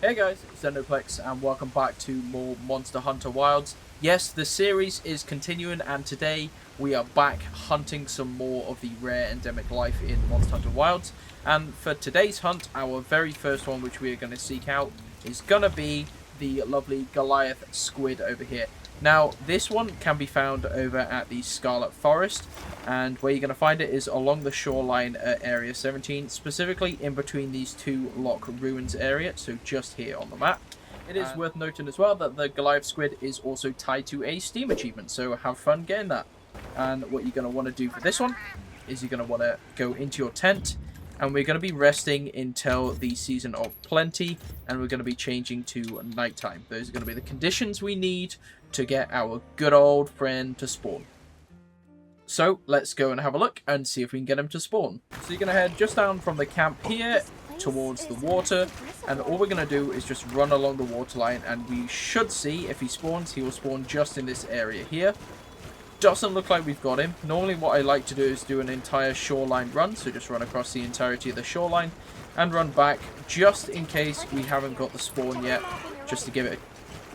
Hey guys, it's Ndoplex and welcome back to more Monster Hunter Wilds. Yes, the series is continuing and today we are back hunting some more of the rare endemic life in Monster Hunter Wilds. And for today's hunt, our very first one which we are going to seek out is going to be the lovely Goliath Squid over here. Now, this one can be found over at the Scarlet Forest, and where you're going to find it is along the shoreline at Area 17, specifically in between these two Lock Ruins area, so just here on the map. It is worth noting as well that the Goliath Squid is also tied to a Steam achievement, so have fun getting that. And what you're going to want to do for this one is you're going to want to go into your tent, and we're going to be resting until the Season of Plenty, and we're going to be changing to nighttime. Those are going to be the conditions we need to get our good old friend to spawn. So let's go and have a look and see if we can get him to spawn. So you're going to head just down from the camp here towards the water, and all we're going to do is just run along the waterline, and we should see if he spawns, he will spawn just in this area here. Doesn't look like we've got him. Normally what I like to do is do an entire shoreline run, so just run across the entirety of the shoreline and run back just in case we haven't got the spawn yet, just to give it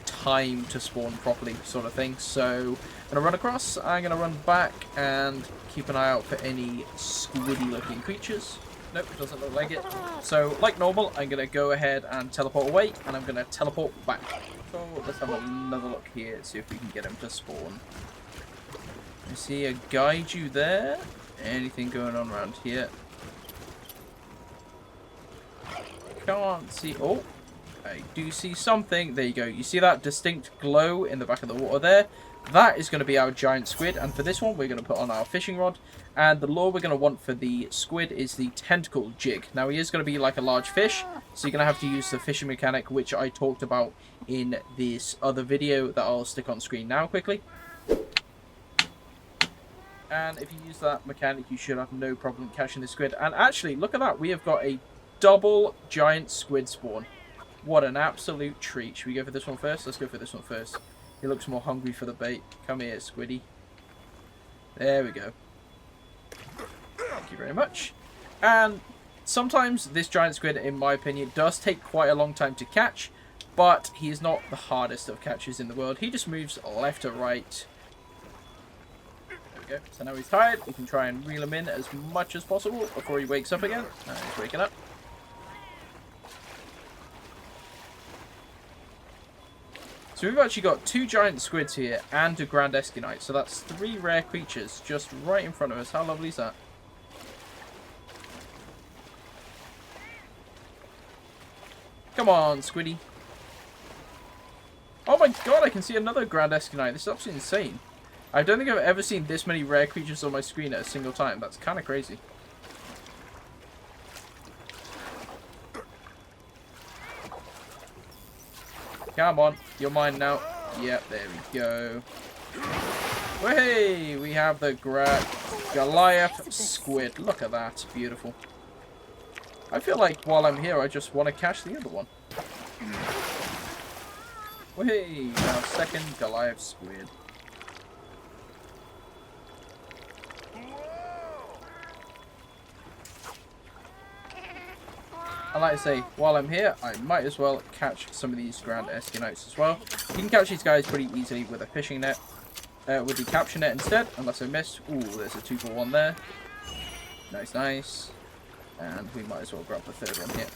time to spawn properly sort of thing. So I'm going to run across, I'm going to run back and keep an eye out for any squiddy looking creatures. Nope, doesn't look like it. So like normal, I'm going to go ahead and teleport away, and I'm going to teleport back. So let's have another look here, see if we can get him to spawn. I see a Gaiju there. Anything going on around here? Can't see. Oh, I do see something. There you go. You see that distinct glow in the back of the water there? That is going to be our giant squid. And for this one, we're going to put on our fishing rod. And the lure we're going to want for the squid is the tentacle jig. Now, he is going to be like a large fish, so you're going to have to use the fishing mechanic, which I talked about in this other video that I'll stick on screen now quickly. And if you use that mechanic, you should have no problem catching the squid. And actually, look at that. We have got a double giant squid spawn. What an absolute treat. Should we go for this one first? Let's go for this one first. He looks more hungry for the bait. Come here, squiddy. There we go. Thank you very much. And sometimes this giant squid, in my opinion, does take quite a long time to catch. But he is not the hardest of catches in the world. He just moves left to right. So now he's tired, we can try and reel him in as much as possible before he wakes up again. He's waking up. So we've actually got two giant squids here and a grand escunite. So that's three rare creatures just right in front of us. How lovely is that? Come on, squiddy. Oh my god, I can see another grand escunite. This is absolutely insane. I don't think I've ever seen this many rare creatures on my screen at a single time. That's kind of crazy. Come on, you're mine now. Yep, there we go. Hey, we have the Goliath Squid. Look at that, beautiful. I feel like while I'm here, I just want to catch the other one. Hey, our second Goliath Squid. And like I say, while I'm here, I might as well catch some of these grand escunites as well. You can catch these guys pretty easily with a fishing net, with the capture net instead, unless I missed. Ooh, there's a 2-for-1 there. Nice, nice. And we might as well grab the third one here.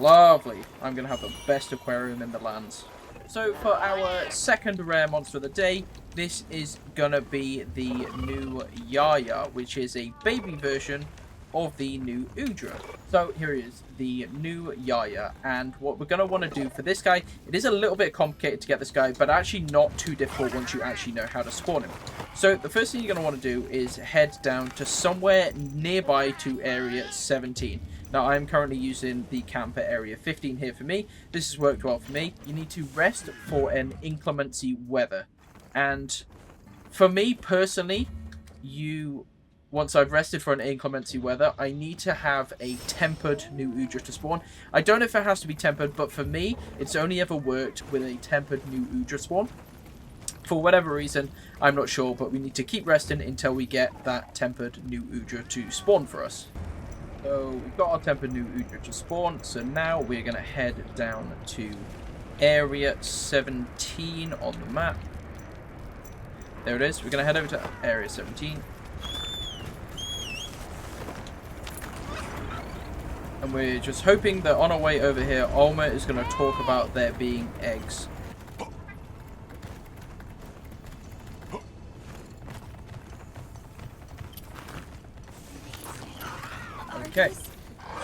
Lovely. I'm going to have the best aquarium in the lands. So for our second rare monster of the day, this is going to be the new Yaya, which is a baby version of the new Udra. So here is the new Yaya, and what we're going to want to do for this guy, it is a little bit complicated to get this guy, but actually not too difficult once you actually know how to spawn him. So the first thing you're going to want to do is head down to somewhere nearby to Area 17. Now I'm currently using the camp at Area 15 here for me. This has worked well for me. You need to rest for an inclemency weather, and for me personally, once I've rested for an inclemency weather, I need to have a tempered new Udra to spawn. I don't know if it has to be tempered, but for me, it's only ever worked with a tempered new Udra spawn. For whatever reason, I'm not sure, but we need to keep resting until we get that tempered new Udra to spawn for us. So we've got our tempered new Udra to spawn. So now we're going to head down to Area 17 on the map. There it is. We're going to head over to Area 17. And we're just hoping that on our way over here, Alma is going to talk about there being eggs. Okay,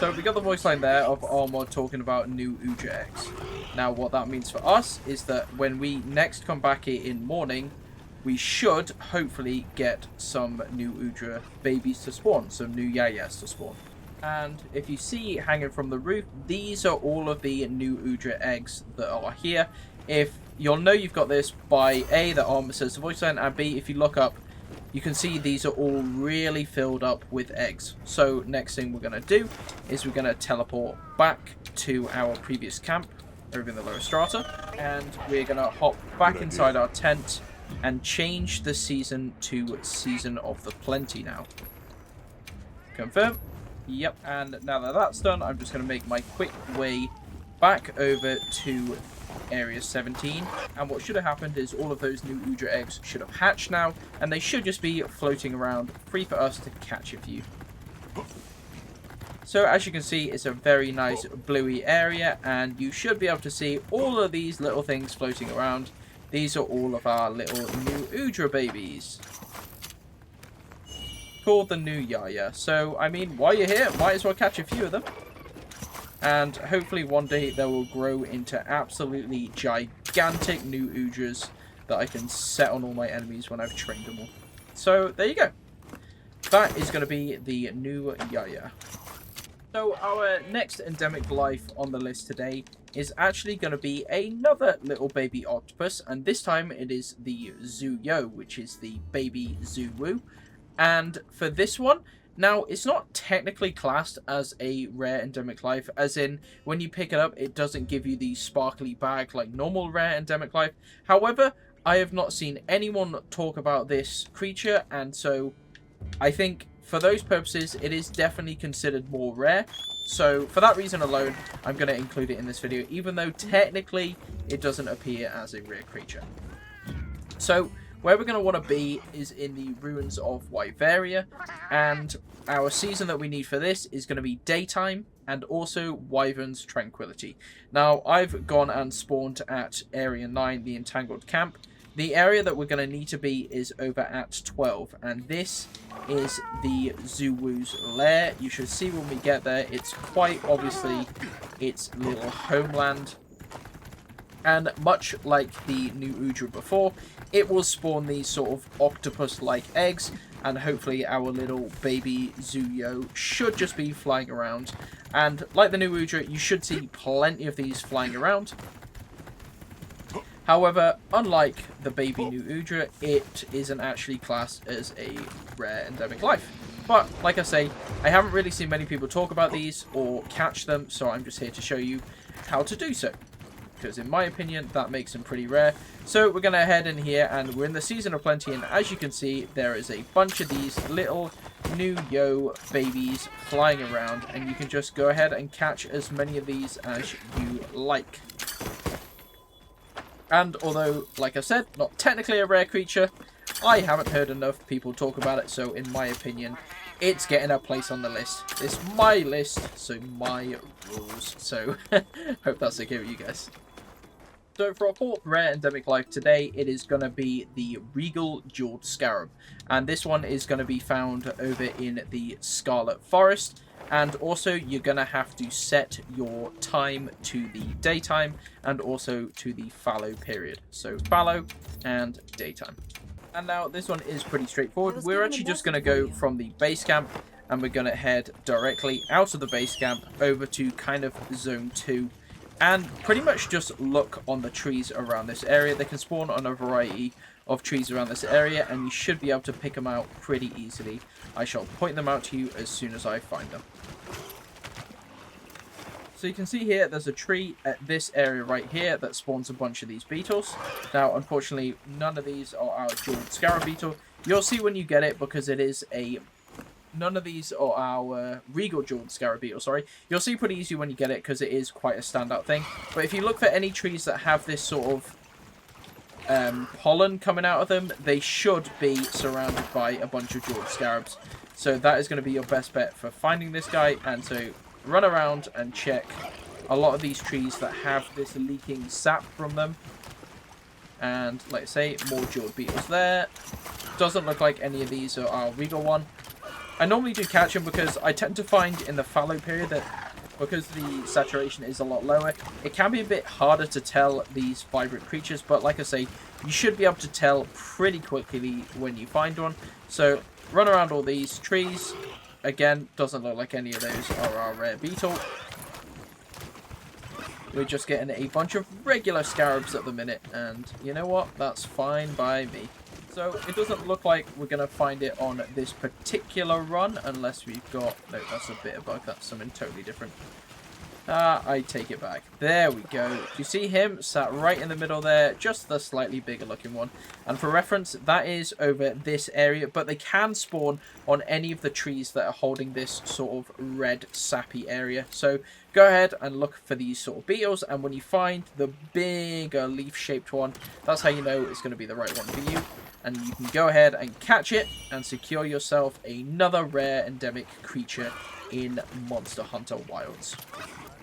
so we got the voice line there of Alma talking about new Udra eggs. Now what that means for us is that when we next come back here in morning, we should hopefully get some new Udra babies to spawn, some new Yayas to spawn. And if you see hanging from the roof, these are all of the new Udra eggs that are here. If you'll know you've got this by A, that Alma says the voice line, and B, if you look up, you can see these are all really filled up with eggs. So next thing we're going to do is we're going to teleport back to our previous camp over in the lower strata. And we're going to hop back inside our tent and change the season to Season of the Plenty now. Confirm. Yep, and now that that's done, I'm just going to make my quick way back over to Area 17. And what should have happened is all of those new Udra eggs should have hatched now, and they should just be floating around, free for us to catch a few. So as you can see, it's a very nice bluey area, and you should be able to see all of these little things floating around. These are all of our little new Udra babies, called the new Yaya. So, I mean, while you're here, might as well catch a few of them. And hopefully one day they will grow into absolutely gigantic new Udras that I can set on all my enemies when I've trained them all. So, there you go. That is going to be the new Yaya. So, our next endemic life on the list today is actually going to be another little baby octopus. And this time it is the Zuyo, which is the baby Zuwu. And for this one, now it's not technically classed as a rare endemic life, as in when you pick it up it doesn't give you the sparkly bag like normal rare endemic life. However, I have not seen anyone talk about this creature, and so I think for those purposes it is definitely considered more rare. So for that reason alone, I'm going to include it in this video, even though technically it doesn't appear as a rare creature. So where we're going to want to be is in the ruins of Wyveria, and our season that we need for this is going to be daytime and also Wyvern's Tranquility. Now, I've gone and spawned at Area 9, the Entangled Camp. The area that we're going to need to be is over at 12, and this is the Zuwu's lair. You should see when we get there, it's quite obviously its little homeland. And much like the new Udra before, it will spawn these sort of octopus-like eggs, and hopefully our little baby Zuyo should just be flying around. And like the new Udra, you should see plenty of these flying around. However, unlike the baby new Udra, it isn't actually classed as a rare endemic life. But, like I say, I haven't really seen many people talk about these or catch them, so I'm just here to show you how to do so. Because in my opinion, that makes them pretty rare. So we're going to head in here, and we're in the Season of Plenty, and as you can see, there is a bunch of these little new yo babies flying around, and you can just go ahead and catch as many of these as you like. And although, like I said, not technically a rare creature, I haven't heard enough people talk about it, so in my opinion, it's getting a place on the list. It's my list, so my rules. So, hope that's okay with you guys. So for our fourth rare endemic life today, it is going to be the Regal Jeweled Scarab. And this one is going to be found over in the Scarlet Forest. And also, you're going to have to set your time to the daytime and also to the fallow period. So fallow and daytime. And now this one is pretty straightforward. We're actually just going to go from the base camp, and we're going to head directly out of the base camp over to kind of zone 2. And pretty much just look on the trees around this area. They can spawn on a variety of trees around this area, and you should be able to pick them out pretty easily. I shall point them out to you as soon as I find them. So you can see here, there's a tree at this area right here that spawns a bunch of these beetles. Now, unfortunately, none of these are our jeweled scarab beetle. You'll see when you get it, because it is a none of these are our Regal Jeweled Scarab Beetle, sorry. You'll see pretty easy when you get it because it is quite a standout thing. But if you look for any trees that have this sort of pollen coming out of them, they should be surrounded by a bunch of Jeweled Scarabs. So that is going to be your best bet for finding this guy. And so run around and check a lot of these trees that have this leaking sap from them. And like I say, more Jeweled Beetles there. Doesn't look like any of these are our Regal one. I normally do catch them because I tend to find in the fallow period that because the saturation is a lot lower, it can be a bit harder to tell these vibrant creatures. But like I say, you should be able to tell pretty quickly when you find one. So run around all these trees. Again, doesn't look like any of those are our rare beetle. We're just getting a bunch of regular scarabs at the minute. And you know what? That's fine by me. So it doesn't look like we're going to find it on this particular run unless we've got... No, that's a bit of bug. That's something totally different. I take it back. There we go. Do you see him? Sat right in the middle there. Just the slightly bigger looking one. And for reference, that is over this area. But they can spawn on any of the trees that are holding this sort of red sappy area. So go ahead and look for these sort of beetles. And when you find the bigger leaf-shaped one, that's how you know it's going to be the right one for you. And you can go ahead and catch it and secure yourself another rare endemic creature in Monster Hunter Wilds.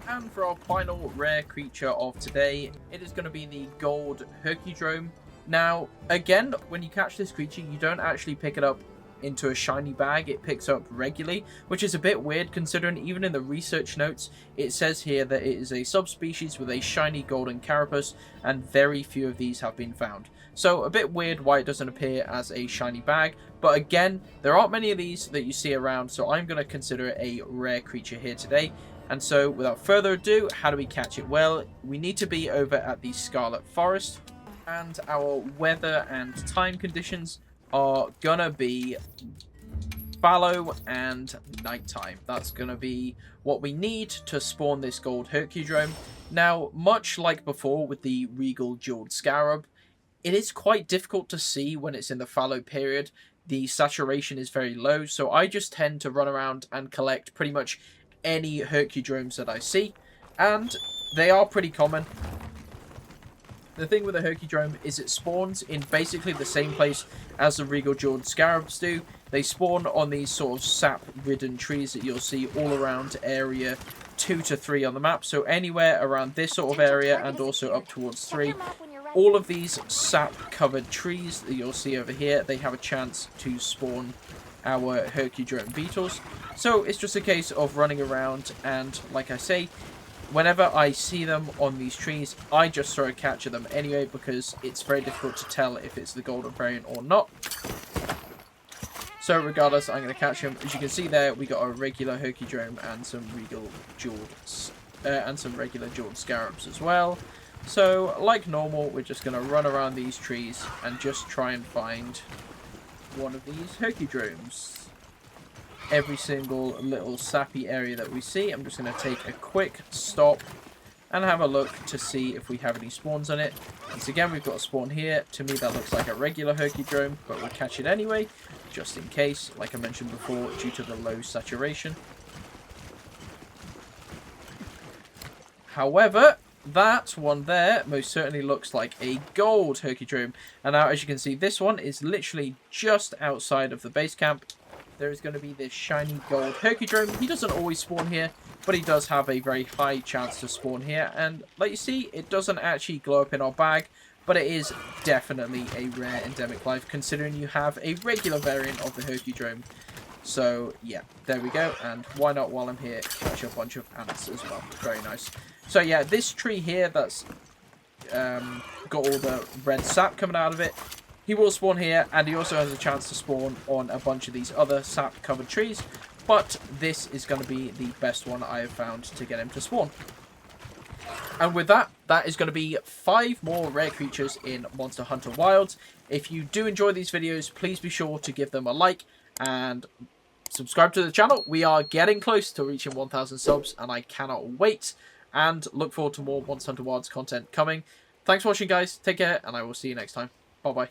And for our final rare creature of today, it is going to be the gold Hercudrome. Now, again, when you catch this creature, you don't actually pick it up into a shiny bag. It picks up regularly, which is a bit weird considering even in the research notes, it says here that it is a subspecies with a shiny golden carapace, and very few of these have been found. So a bit weird why it doesn't appear as a shiny bag, but again, there aren't many of these that you see around, so I'm going to consider it a rare creature here today. And so without further ado, how do we catch it? Well, we need to be over at the Scarlet Forest, and our weather and time conditions are gonna be fallow and nighttime. That's gonna be what we need to spawn this gold Hercudrome. Now, much like before with the Regal Jeweled Scarab, it is quite difficult to see when it's in the fallow period. The saturation is very low, so I just tend to run around and collect pretty much any Hercudromes that I see, and they are pretty common. The thing with the Hercudrome is it spawns in basically the same place as the Regal Jeweled Scarabs do. They spawn on these sort of sap-ridden trees that you'll see all around area 2 to 3 on the map. So anywhere around this sort of area and also up towards 3. All of these sap-covered trees that you'll see over here, they have a chance to spawn our Hercudrome beetles. So it's just a case of running around, and like I say, whenever I see them on these trees, I just throw a catch at them anyway, because it's very difficult to tell if it's the golden variant or not. So regardless, I'm going to catch him. As you can see there, we got a regular Hercudrome and some Regal Jeweled and some regular Jeweled Scarabs as well. So like normal, we're just going to run around these trees and just try and find one of these Hercudromes. Every single little sappy area that we see, I'm just going to take a quick stop and have a look to see if we have any spawns on it. Once again, we've got a spawn here. To me, that looks like a regular Hercudrome, but we'll catch it anyway, just in case, like I mentioned before, due to the low saturation. However, that one there most certainly looks like a gold Hercudrome. And now, as you can see, this one is literally just outside of the base camp. There is going to be this shiny gold Hercudrome. He doesn't always spawn here, but he does have a very high chance to spawn here. And like you see, it doesn't actually glow up in our bag, but it is definitely a rare endemic life, considering you have a regular variant of the Hercudrome. So yeah, there we go. And why not, while I'm here, catch a bunch of ants as well. Very nice. So yeah, this tree here that's got all the red sap coming out of it, he will spawn here, and he also has a chance to spawn on a bunch of these other sap-covered trees. But this is going to be the best one I have found to get him to spawn. And with that, that is going to be 5 more rare creatures in Monster Hunter Wilds. If you do enjoy these videos, please be sure to give them a like and subscribe to the channel. We are getting close to reaching 1,000 subs, and I cannot wait. And look forward to more Monster Hunter Wilds content coming. Thanks for watching, guys. Take care, and I will see you next time. Bye-bye.